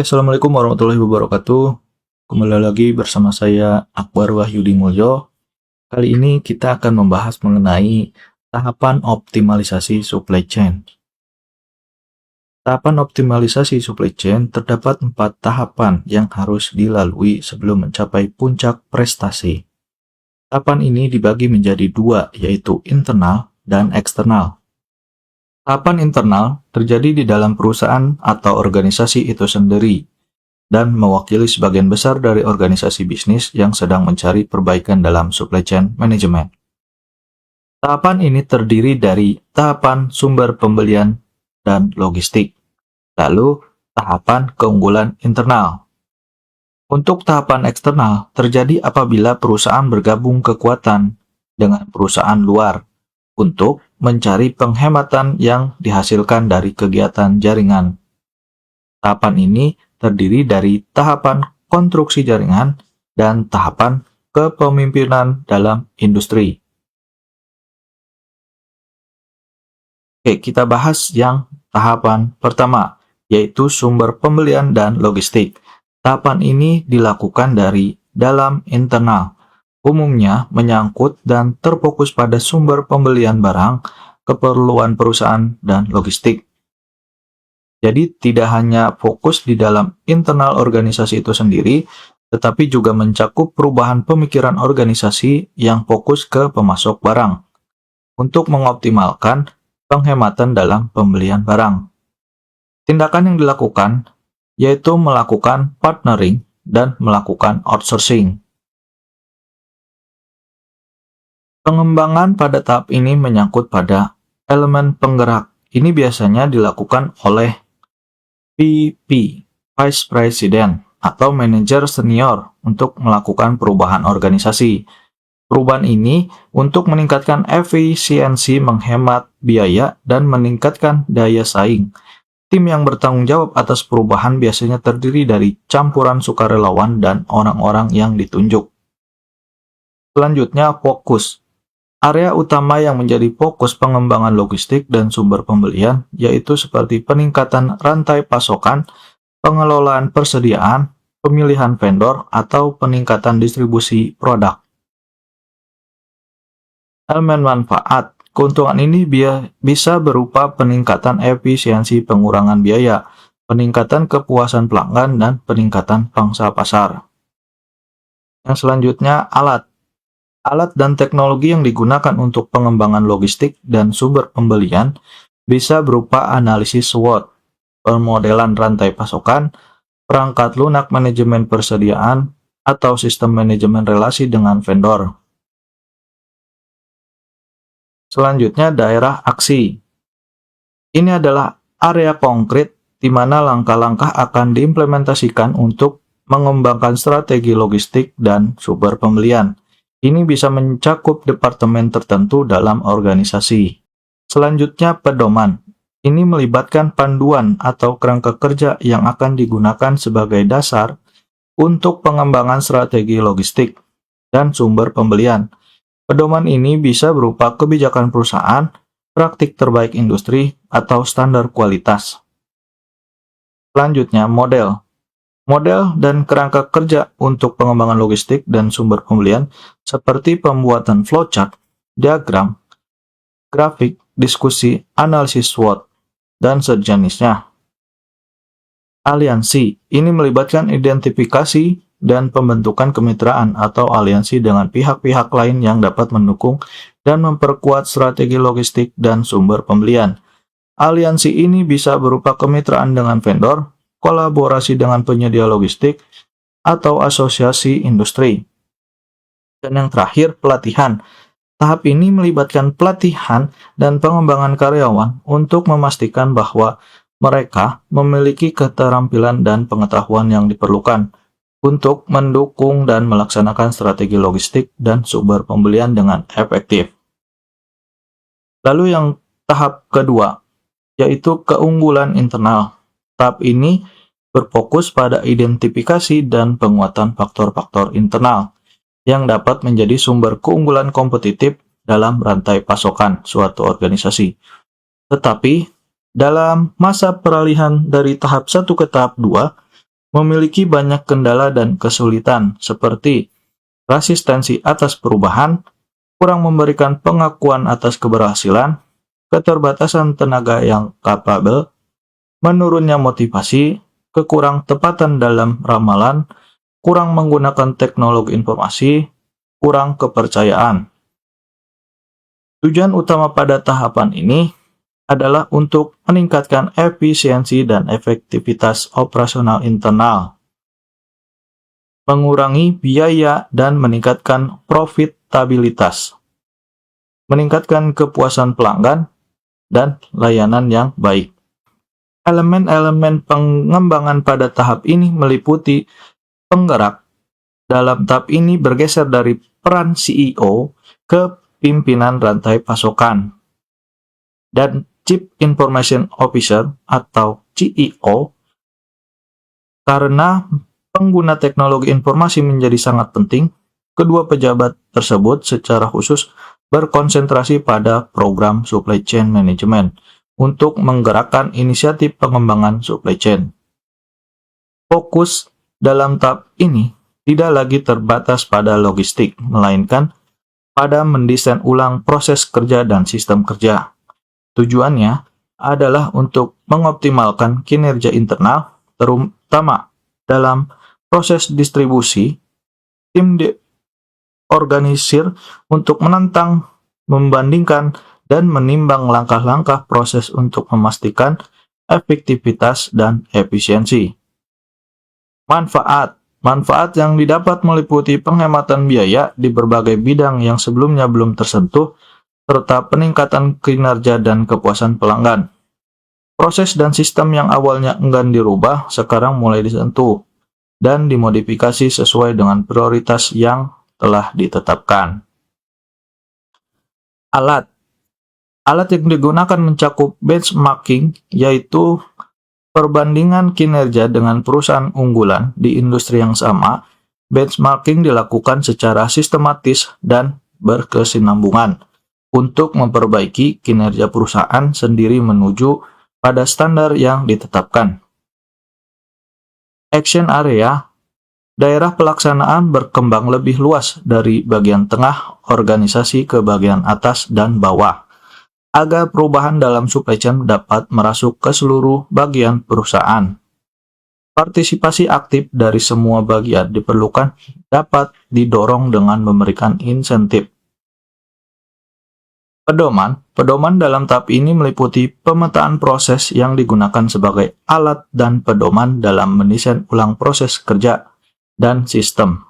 Assalamualaikum warahmatullahi wabarakatuh. Kembali lagi bersama saya Akbar Wahyudi Mulyo. Kali ini kita akan membahas mengenai tahapan optimalisasi supply chain. Tahapan optimalisasi supply chain terdapat 4 tahapan yang harus dilalui sebelum mencapai puncak prestasi. Tahapan ini dibagi menjadi 2, yaitu internal dan eksternal. Tahapan internal terjadi di dalam perusahaan atau organisasi itu sendiri dan mewakili sebagian besar dari organisasi bisnis yang sedang mencari perbaikan dalam supply chain management. Tahapan ini terdiri dari tahapan sumber pembelian dan logistik, lalu tahapan keunggulan internal. Untuk tahapan eksternal terjadi apabila perusahaan bergabung kekuatan dengan perusahaan luar untuk mencari penghematan yang dihasilkan dari kegiatan jaringan. Tahapan ini terdiri dari tahapan konstruksi jaringan dan tahapan kepemimpinan dalam industri. Oke, kita bahas yang tahapan pertama, yaitu sumber pembelian dan logistik. Tahapan ini dilakukan dari dalam internal, umumnya menyangkut dan terfokus pada sumber pembelian barang, keperluan perusahaan, dan logistik. Jadi tidak hanya fokus di dalam internal organisasi itu sendiri, tetapi juga mencakup perubahan pemikiran organisasi yang fokus ke pemasok barang untuk mengoptimalkan penghematan dalam pembelian barang. Tindakan yang dilakukan yaitu melakukan partnering dan melakukan outsourcing. Pengembangan pada tahap ini menyangkut pada elemen penggerak. Ini biasanya dilakukan oleh VP, Vice President, atau manajer senior untuk melakukan perubahan organisasi. Perubahan ini untuk meningkatkan efisiensi, menghemat biaya, dan meningkatkan daya saing. Tim yang bertanggung jawab atas perubahan biasanya terdiri dari campuran sukarelawan dan orang-orang yang ditunjuk. Selanjutnya, fokus. Area utama yang menjadi fokus pengembangan logistik dan sumber pembelian yaitu seperti peningkatan rantai pasokan, pengelolaan persediaan, pemilihan vendor, atau peningkatan distribusi produk. Elemen manfaat. Keuntungan ini bisa berupa peningkatan efisiensi, pengurangan biaya, peningkatan kepuasan pelanggan, dan peningkatan pangsa pasar. Yang selanjutnya, alat. Alat dan teknologi yang digunakan untuk pengembangan logistik dan sumber pembelian bisa berupa analisis SWOT, pemodelan rantai pasokan, perangkat lunak manajemen persediaan, atau sistem manajemen relasi dengan vendor. Selanjutnya, daerah aksi. Ini adalah area konkret di mana langkah-langkah akan diimplementasikan untuk mengembangkan strategi logistik dan sumber pembelian. Ini bisa mencakup departemen tertentu dalam organisasi. Selanjutnya, pedoman. Ini melibatkan panduan atau kerangka kerja yang akan digunakan sebagai dasar untuk pengembangan strategi logistik dan sumber pembelian. Pedoman ini bisa berupa kebijakan perusahaan, praktik terbaik industri, atau standar kualitas. Selanjutnya, model. Model dan kerangka kerja untuk pengembangan logistik dan sumber pembelian seperti pembuatan flowchart, diagram, grafik, diskusi, analisis SWOT, dan sejenisnya. Aliansi. Ini melibatkan identifikasi dan pembentukan kemitraan atau aliansi dengan pihak-pihak lain yang dapat mendukung dan memperkuat strategi logistik dan sumber pembelian. Aliansi ini bisa berupa kemitraan dengan vendor, kolaborasi dengan penyedia logistik, atau asosiasi industri. Dan yang terakhir, pelatihan. Tahap ini melibatkan pelatihan dan pengembangan karyawan untuk memastikan bahwa mereka memiliki keterampilan dan pengetahuan yang diperlukan untuk mendukung dan melaksanakan strategi logistik dan sumber pembelian dengan efektif. Lalu yang tahap kedua, yaitu keunggulan internal. Tahap ini berfokus pada identifikasi dan penguatan faktor-faktor internal yang dapat menjadi sumber keunggulan kompetitif dalam rantai pasokan suatu organisasi. Tetapi, dalam masa peralihan dari tahap 1 ke tahap 2, memiliki banyak kendala dan kesulitan seperti resistensi atas perubahan, kurang memberikan pengakuan atas keberhasilan, keterbatasan tenaga yang kapabel, menurunnya motivasi, kekurang tepatan dalam ramalan, kurang menggunakan teknologi informasi, kurang kepercayaan. Tujuan utama pada tahapan ini adalah untuk meningkatkan efisiensi dan efektivitas operasional internal, mengurangi biaya dan meningkatkan profitabilitas, meningkatkan kepuasan pelanggan, dan layanan yang baik. Elemen-elemen pengembangan pada tahap ini meliputi penggerak. Dalam tahap ini bergeser dari peran CEO ke pimpinan rantai pasokan, dan Chief Information Officer atau CEO, karena pengguna teknologi informasi menjadi sangat penting, kedua pejabat tersebut secara khusus berkonsentrasi pada program supply chain management untuk menggerakkan inisiatif pengembangan supply chain. Fokus dalam tahap ini tidak lagi terbatas pada logistik, melainkan pada mendesain ulang proses kerja dan sistem kerja. Tujuannya adalah untuk mengoptimalkan kinerja internal, terutama dalam proses distribusi. Tim diorganisir untuk menentang, membandingkan, dan menimbang langkah-langkah proses untuk memastikan efektivitas dan efisiensi. Manfaat yang didapat meliputi penghematan biaya di berbagai bidang yang sebelumnya belum tersentuh, serta peningkatan kinerja dan kepuasan pelanggan. Proses dan sistem yang awalnya enggan dirubah, sekarang mulai disentuh dan dimodifikasi sesuai dengan prioritas yang telah ditetapkan. Alat yang digunakan mencakup benchmarking, yaitu perbandingan kinerja dengan perusahaan unggulan di industri yang sama. Benchmarking dilakukan secara sistematis dan berkesinambungan untuk memperbaiki kinerja perusahaan sendiri menuju pada standar yang ditetapkan. Action area, daerah pelaksanaan berkembang lebih luas dari bagian tengah organisasi ke bagian atas dan bawah, agar perubahan dalam supply chain dapat merasuk ke seluruh bagian perusahaan. Partisipasi aktif dari semua bagian diperlukan dapat didorong dengan memberikan insentif. Pedoman dalam tahap ini meliputi pemetaan proses yang digunakan sebagai alat dan pedoman dalam mendesain ulang proses kerja dan sistem.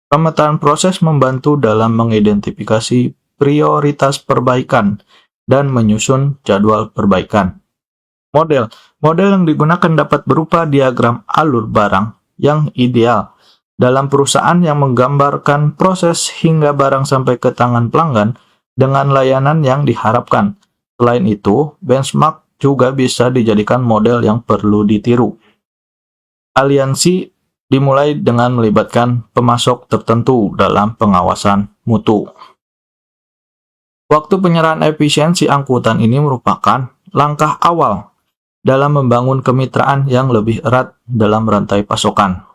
Pemetaan proses membantu dalam mengidentifikasi prioritas perbaikan dan menyusun jadwal perbaikan. Model yang digunakan dapat berupa diagram alur barang yang ideal dalam perusahaan yang menggambarkan proses hingga barang sampai ke tangan pelanggan dengan layanan yang diharapkan. Selain itu, benchmark juga bisa dijadikan model yang perlu ditiru. Aliansi dimulai dengan melibatkan pemasok tertentu dalam pengawasan mutu. Waktu penyerahan efisiensi angkutan ini merupakan langkah awal dalam membangun kemitraan yang lebih erat dalam rantai pasokan.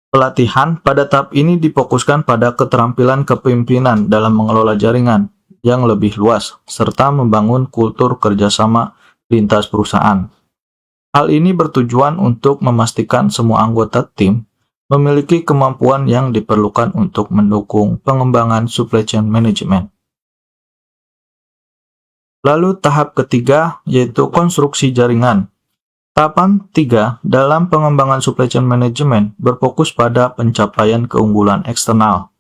Pelatihan pada tahap ini difokuskan pada keterampilan kepemimpinan dalam mengelola jaringan yang lebih luas, serta membangun kultur kerjasama lintas perusahaan. Hal ini bertujuan untuk memastikan semua anggota tim memiliki kemampuan yang diperlukan untuk mendukung pengembangan supply chain management. Lalu tahap ketiga, yaitu konstruksi jaringan. Tahapan 3 dalam pengembangan supply chain management berfokus pada pencapaian keunggulan eksternal.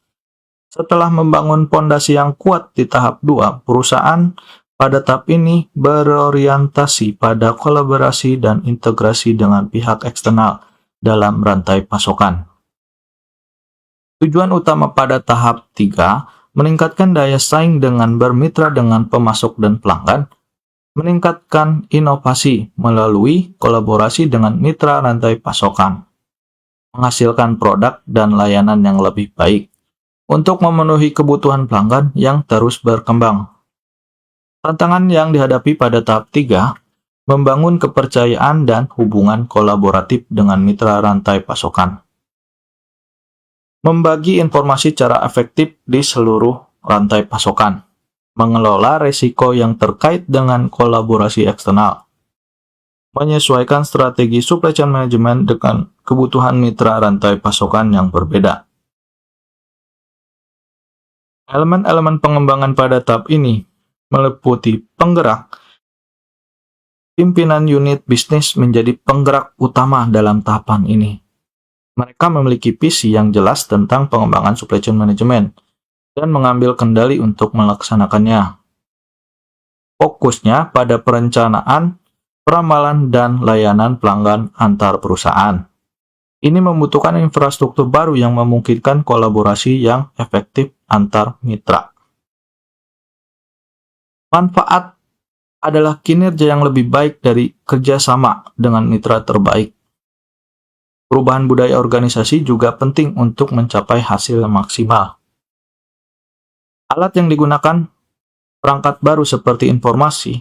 Setelah membangun fondasi yang kuat di tahap 2, perusahaan pada tahap ini berorientasi pada kolaborasi dan integrasi dengan pihak eksternal dalam rantai pasokan. Tujuan utama pada tahap 3, meningkatkan daya saing dengan bermitra dengan pemasok dan pelanggan, meningkatkan inovasi melalui kolaborasi dengan mitra rantai pasokan, menghasilkan produk dan layanan yang lebih baik untuk memenuhi kebutuhan pelanggan yang terus berkembang. Tantangan yang dihadapi pada tahap 3 membangun kepercayaan dan hubungan kolaboratif dengan mitra rantai pasokan, membagi informasi secara efektif di seluruh rantai pasokan, mengelola risiko yang terkait dengan kolaborasi eksternal, menyesuaikan strategi supply chain management dengan kebutuhan mitra rantai pasokan yang berbeda. Elemen-elemen pengembangan pada tahap ini meliputi penggerak. Pimpinan unit bisnis menjadi penggerak utama dalam tahapan ini. Mereka memiliki visi yang jelas tentang pengembangan supply chain management dan mengambil kendali untuk melaksanakannya. Fokusnya pada perencanaan, peramalan, dan layanan pelanggan antar perusahaan. Ini membutuhkan infrastruktur baru yang memungkinkan kolaborasi yang efektif antar mitra. Manfaat adalah kinerja yang lebih baik dari kerjasama dengan mitra terbaik. Perubahan budaya organisasi juga penting untuk mencapai hasil yang maksimal. Alat yang digunakan perangkat baru seperti informasi,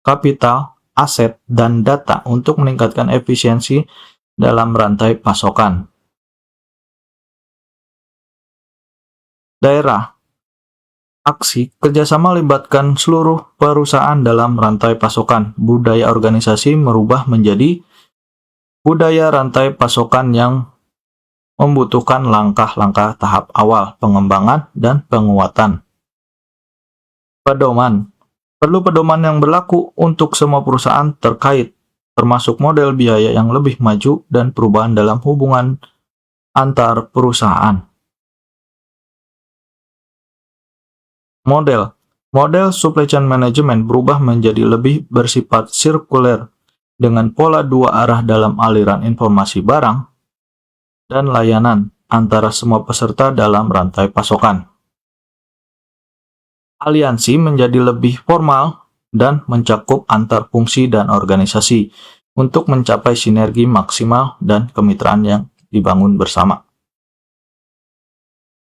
kapital, aset, dan data untuk meningkatkan efisiensi dalam rantai pasokan. Daerah aksi kerjasama melibatkan seluruh perusahaan dalam rantai pasokan. Budaya organisasi merubah menjadi budaya rantai pasokan yang membutuhkan langkah-langkah tahap awal, pengembangan, dan penguatan. Pedoman. Perlu pedoman yang berlaku untuk semua perusahaan terkait, termasuk model biaya yang lebih maju dan perubahan dalam hubungan antar perusahaan. Model supply chain management berubah menjadi lebih bersifat sirkuler dengan pola dua arah dalam aliran informasi barang dan layanan antara semua peserta dalam rantai pasokan. Aliansi menjadi lebih formal dan mencakup antar fungsi dan organisasi untuk mencapai sinergi maksimal dan kemitraan yang dibangun bersama.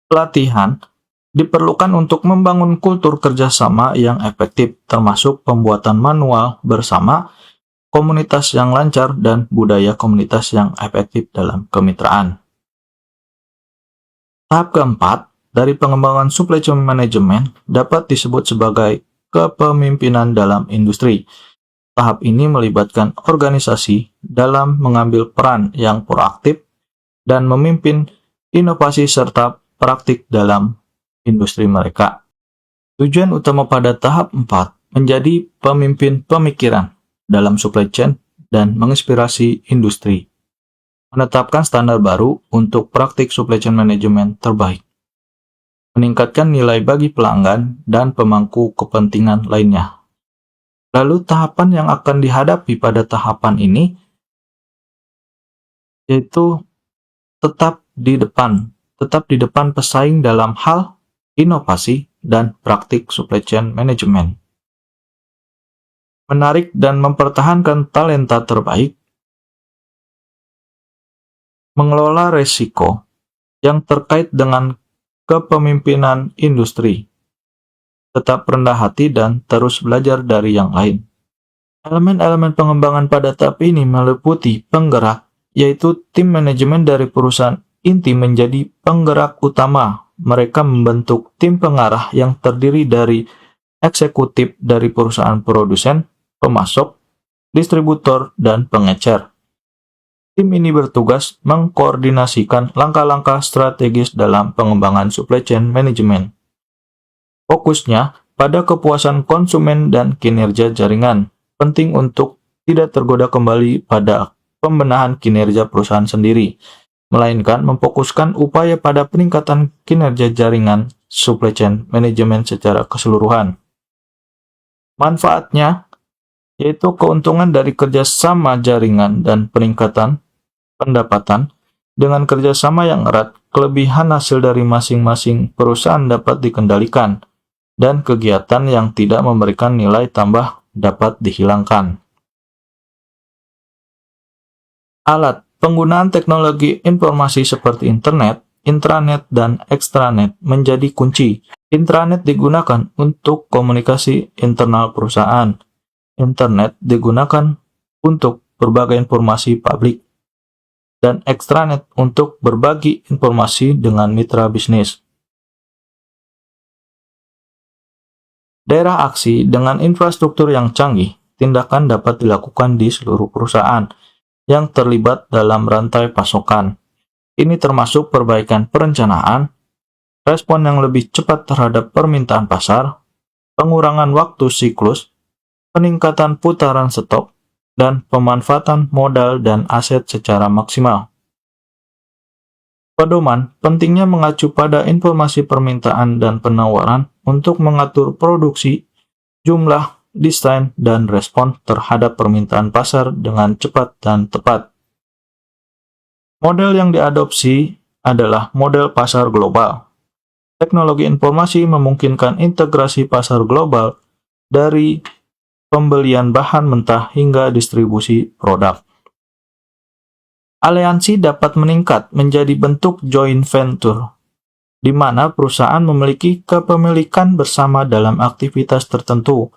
Pelatihan diperlukan untuk membangun kultur kerjasama yang efektif, termasuk pembuatan manual bersama, komunitas yang lancar, dan budaya komunitas yang efektif dalam kemitraan. Tahap keempat dari pengembangan supply chain management dapat disebut sebagai kepemimpinan dalam industri. Tahap ini melibatkan organisasi dalam mengambil peran yang proaktif dan memimpin inovasi serta praktik dalam industri mereka. Tujuan utama pada tahap 4 menjadi pemimpin pemikiran dalam supply chain dan menginspirasi industri. Menetapkan standar baru untuk praktik supply chain management terbaik. Meningkatkan nilai bagi pelanggan dan pemangku kepentingan lainnya. Lalu tahapan yang akan dihadapi pada tahapan ini yaitu tetap di depan pesaing dalam hal inovasi dan praktik supply chain management. Menarik dan mempertahankan talenta terbaik. Mengelola risiko yang terkait dengan kepemimpinan industri. Tetap rendah hati dan terus belajar dari yang lain. Elemen-elemen pengembangan pada tahap ini meliputi penggerak, yaitu tim manajemen dari perusahaan inti menjadi penggerak utama. Mereka membentuk tim pengarah yang terdiri dari eksekutif dari perusahaan produsen, pemasok, distributor, dan pengecer. Tim ini bertugas mengkoordinasikan langkah-langkah strategis dalam pengembangan supply chain management. Fokusnya pada kepuasan konsumen dan kinerja jaringan. Penting untuk tidak tergoda kembali pada pembenahan kinerja perusahaan sendiri, melainkan memfokuskan upaya pada peningkatan kinerja jaringan supply chain management secara keseluruhan. Manfaatnya yaitu keuntungan dari kerjasama jaringan dan peningkatan pendapatan. Dengan kerjasama yang erat, kelebihan hasil dari masing-masing perusahaan dapat dikendalikan, dan kegiatan yang tidak memberikan nilai tambah dapat dihilangkan. Alat penggunaan teknologi informasi seperti internet, intranet, dan extranet menjadi kunci. Intranet digunakan untuk komunikasi internal perusahaan. Internet digunakan untuk berbagai informasi publik, dan extranet untuk berbagi informasi dengan mitra bisnis. Daerah aksi dengan infrastruktur yang canggih, tindakan dapat dilakukan di seluruh perusahaan yang terlibat dalam rantai pasokan. Ini termasuk perbaikan perencanaan, respon yang lebih cepat terhadap permintaan pasar, pengurangan waktu siklus, peningkatan putaran stok, dan pemanfaatan modal dan aset secara maksimal. Pedoman pentingnya mengacu pada informasi permintaan dan penawaran untuk mengatur produksi, jumlah, desain, dan respon terhadap permintaan pasar dengan cepat dan tepat. Model yang diadopsi adalah model pasar global. Teknologi informasi memungkinkan integrasi pasar global dari pembelian bahan mentah hingga distribusi produk. Aliansi dapat meningkat menjadi bentuk joint venture, di mana perusahaan memiliki kepemilikan bersama dalam aktivitas tertentu.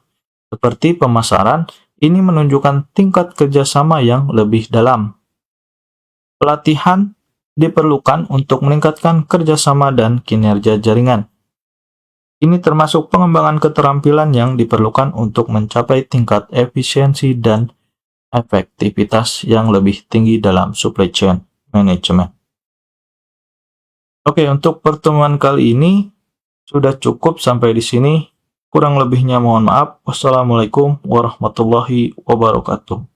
Seperti pemasaran, ini menunjukkan tingkat kerjasama yang lebih dalam. Pelatihan diperlukan untuk meningkatkan kerjasama dan kinerja jaringan. Ini termasuk pengembangan keterampilan yang diperlukan untuk mencapai tingkat efisiensi dan efektivitas yang lebih tinggi dalam supply chain management. Oke, untuk pertemuan kali ini sudah cukup sampai di sini. Kurang lebihnya mohon maaf. Wassalamualaikum warahmatullahi wabarakatuh.